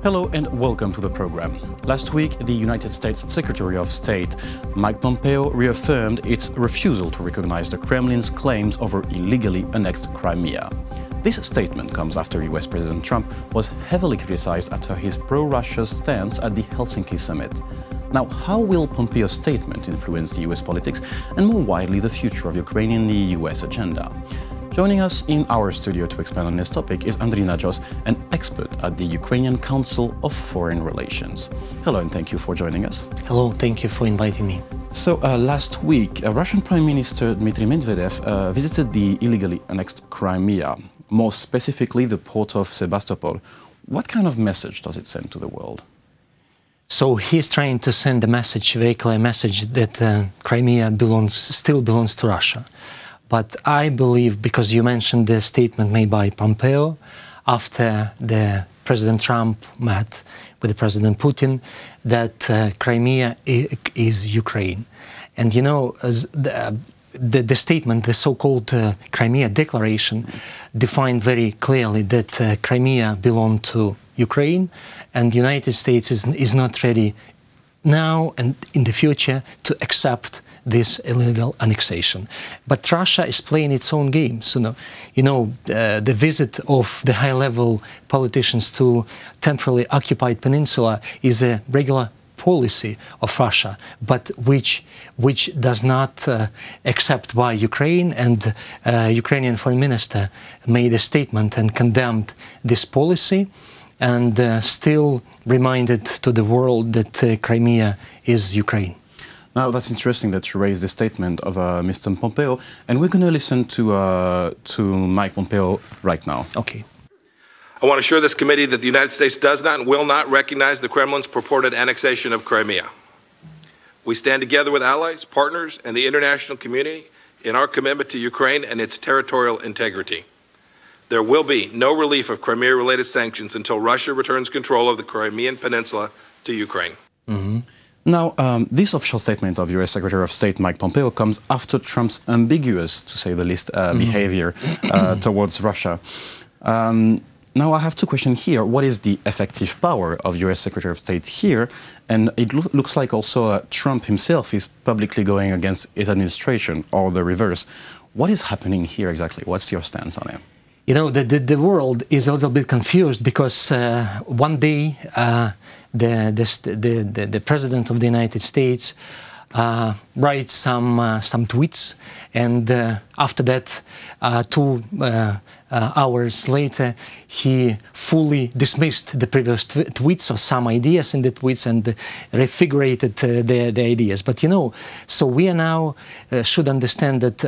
Hello and welcome to the program. Last week, the United States Secretary of State, Mike Pompeo, reaffirmed its refusal to recognize the Kremlin's claims over illegally annexed Crimea. This statement comes after US President Trump was heavily criticized after his pro-Russia stance at the Helsinki summit. Now, how will Pompeo's statement influence the US politics and more widely the future of Ukraine in the US agenda? Joining us in our studio to expand on this topic is Andriy Nadzhos, an expert at the Ukrainian Council of Foreign Relations. Hello and thank you for joining us. Hello, thank you for inviting me. So last week, Russian Prime Minister Dmitry Medvedev visited the illegally annexed Crimea, more specifically the port of Sebastopol. What kind of message does it send to the world? So he's trying to send a message, a very clear message, that Crimea still belongs to Russia. But I believe, because you mentioned the statement made by Pompeo after the President Trump met with the President Putin, that Crimea is Ukraine. And you know, the statement, the so-called Crimea Declaration, defined very clearly that Crimea belonged to Ukraine, and the United States is not ready now and in the future to accept this illegal annexation. But Russia is playing its own game. So, the visit of the high-level politicians to temporarily occupied peninsula is a regular policy of Russia, but which does not accept by Ukraine. And Ukrainian Foreign Minister made a statement and condemned this policy, and still reminded to the world that Crimea is Ukraine. Now, that's interesting that you raised the statement of Mr. Pompeo, and we're going to listen to Mike Pompeo right now. Okay. I want to assure this committee that the United States does not and will not recognize the Kremlin's purported annexation of Crimea. We stand together with allies, partners, and the international community in our commitment to Ukraine and its territorial integrity. There will be no relief of Crimea-related sanctions until Russia returns control of the Crimean Peninsula to Ukraine. Mm-hmm. Now, this official statement of US Secretary of State Mike Pompeo comes after Trump's ambiguous, to say the least, behavior towards Russia. Now, I have two questions here. What is the effective power of US Secretary of State here? And it looks like also Trump himself is publicly going against his administration, or the reverse. What is happening here exactly? What's your stance on it? You know, the world is a little bit confused because one day the President of the United States writes some tweets, and after that, 2 hours later, he fully dismissed the previous tweets or some ideas in the tweets and refigurated the ideas. But you know, so we are now should understand that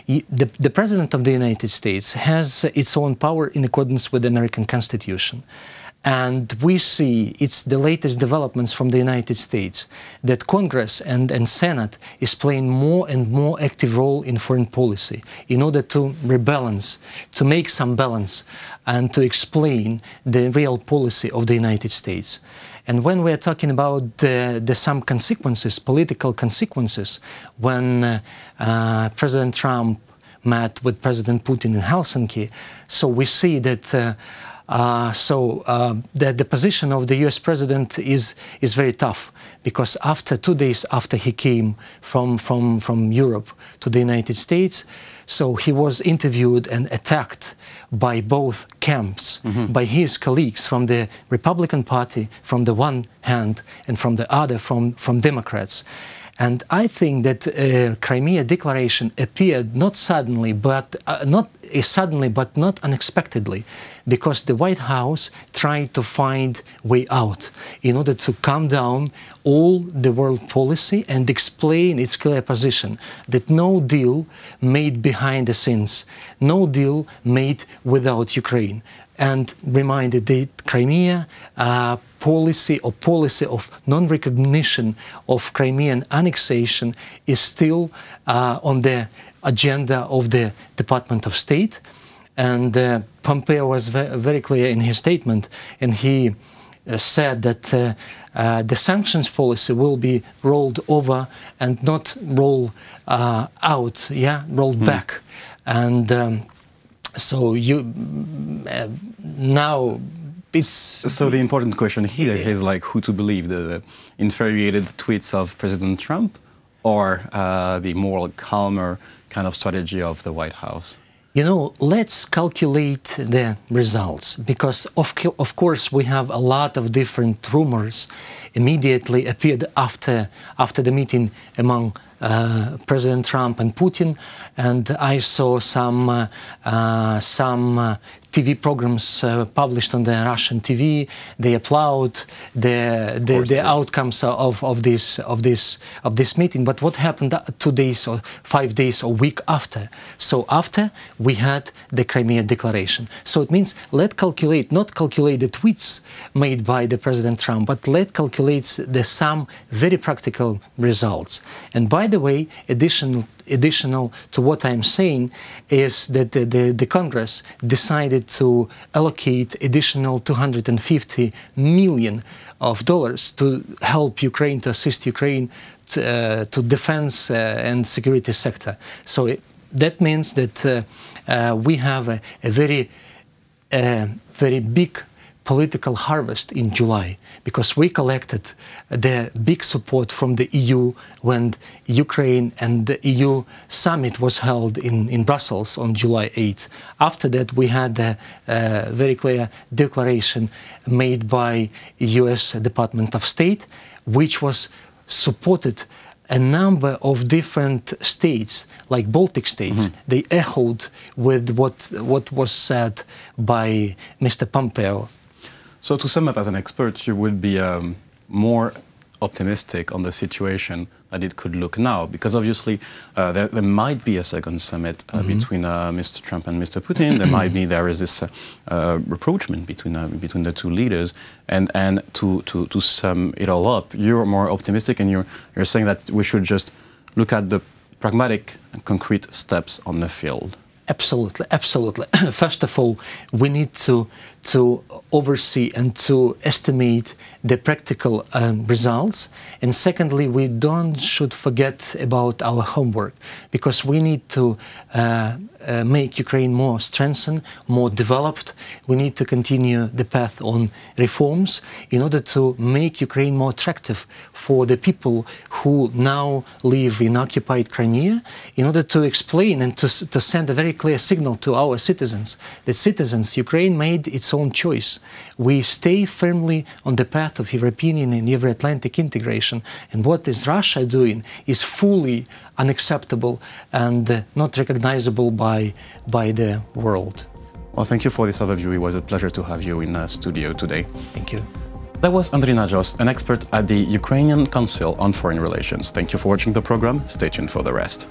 the President of the United States has its own power in accordance with the American Constitution. And we see it's the latest developments from the United States that Congress and Senate is playing more and more active role in foreign policy in order to rebalance, to make some balance and to explain the real policy of the United States. And when we are talking about some consequences, political consequences, when President Trump met with President Putin in Helsinki, so we see that the position of the US President is very tough, because after 2 days after he came from Europe to the United States, so he was interviewed and attacked by both camps, by his colleagues from the Republican Party from the one hand and from the other from Democrats. And I think that Crimea Declaration appeared not suddenly, but not unexpectedly, because the White House tried to find way out in order to calm down all the world policy and explain its clear position that no deal made behind the scenes, no deal made without Ukraine, and reminded that Crimea policy of non-recognition of Crimean annexation is still on the agenda of the Department of State. And Pompeo was very clear in his statement, and he said that the sanctions policy will be rolled over and not rolled back. And so now So the important question here is like who to believe, the infuriated tweets of President Trump or the more calmer kind of strategy of the White House? You know, let's calculate the results, because of course we have a lot of different rumors immediately appeared after the meeting among President Trump and Putin, and I saw some TV programs published on the Russian TV. They applaud the outcomes of this meeting. But what happened 2 days or 5 days or week after? So after we had the Crimea declaration. So it means let's calculate, not calculate the tweets made by the President Trump, but let's calculate some very practical results. And by the way, additional to what I'm saying is that the Congress decided to allocate additional $250 million to help Ukraine, to assist Ukraine to defense and security sector. So that means that we have a very big political harvest in July, because we collected the big support from the EU when Ukraine and the EU summit was held in Brussels on July 8th. After that, we had a very clear declaration made by US Department of State, which was supported a number of different states, like Baltic states. They echoed with what was said by Mr. Pompeo. So to sum up, as an expert, you would be more optimistic on the situation that it could look now, because obviously there might be a second summit between Mr. Trump and Mr. Putin. There is this rapprochement between the two leaders, and to sum it all up, you're more optimistic, and you're saying that we should just look at the pragmatic and concrete steps on the field. Absolutely, absolutely. First of all, we need to oversee and to estimate the practical results. And secondly, we should forget about our homework, because we need to make Ukraine more strengthened, more developed. We need to continue the path on reforms in order to make Ukraine more attractive for the people who now live in occupied Crimea, in order to explain and to send a very clear signal to our citizens that Ukraine made its own choice. We stay firmly on the path of European and Euro-Atlantic integration, and what is Russia doing is fully unacceptable and not recognizable by the world. Well, thank you for this overview. It was a pleasure to have you in the studio today. Thank you. That was Andriy Nadzhos, an expert at the Ukrainian Council on Foreign Relations. Thank you for watching the program. Stay tuned for the rest.